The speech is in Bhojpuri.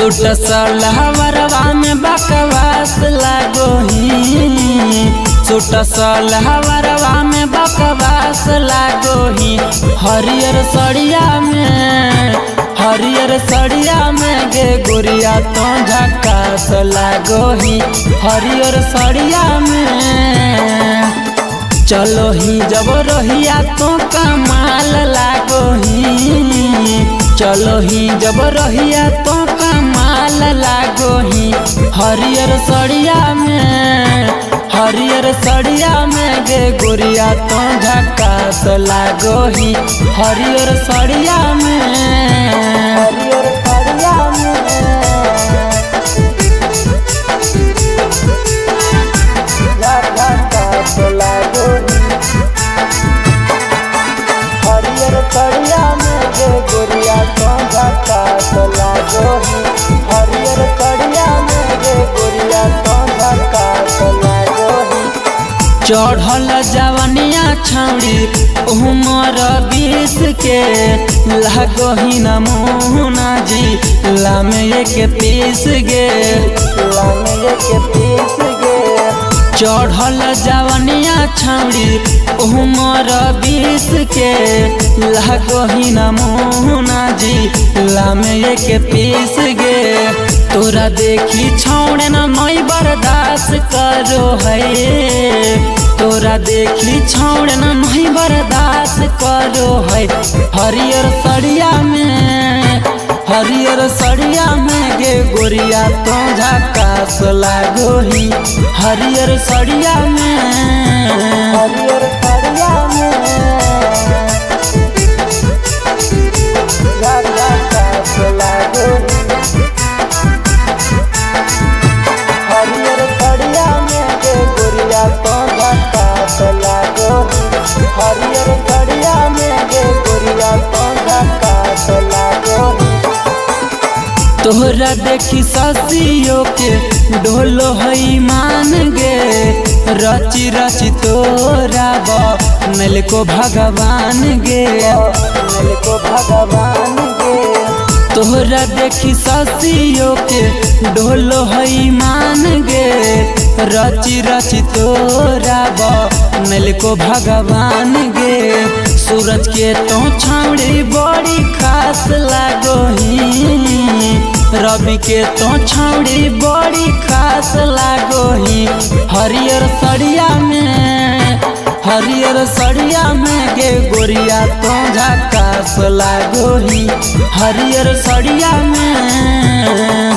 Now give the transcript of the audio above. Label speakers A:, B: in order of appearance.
A: सूट सलहवरवा में बकवास लागोही, सूट सलहवरवा में बकवास लागोही। हरियर सड़िया में गे गोरिया तो झकास लागोही। हरियर सड़िया में चलो ही जब रहिया तो कमाल लागोही, चलो ही जब रहिया तो कमाल लागोही। हरियर सड़िया में गे गोरिया तो झकास लागोही। हरियर सड़िया में झकास लागोही। हरियर सड़िया में गे गोरिया तो झकास लागोही। हरियर सड़िया में गे गोरिया तो झकास लागोही। चढ़ल जवनिया छौड़ी उमर 20 के लागोही नमूना जी लामे एक पीस गे, लामे एक पीस गे। चढ़ल जवनिया छौड़ी उमर 20 के लागोही नमूना जी लामे एक पीस गे। तोरा देखी छौड़े न नई बर्दाश्त करो है, तोरा देखी छौड़े न नई बर्दाश्त करो है। हरियर सड़िया में गे गोरिया तो झकास लागोही। हरियर सड़िया में झकास लागोही। हरियर सड़िया में गे गोरिया तो झकास लागोही। हरियर सड़िया में गे गोरिया तो झकास लागोही। तोहरा देखी ससियो के ढोलो है मान गे, रची रची तोरा बनल को भगवान गे, बनल को भगवान गे। तोहरा देखी ससियो के ढोलो है मान गे, रची रची तोरा बनल को भगवान गे। सूरज के तो छौड़ी बड़ी खास लागोही, रवि के तो छौड़ी बड़ी खास लागोही। हरियर सड़िया में गे गोरिया तो झकास लागोही। हरियर सड़िया में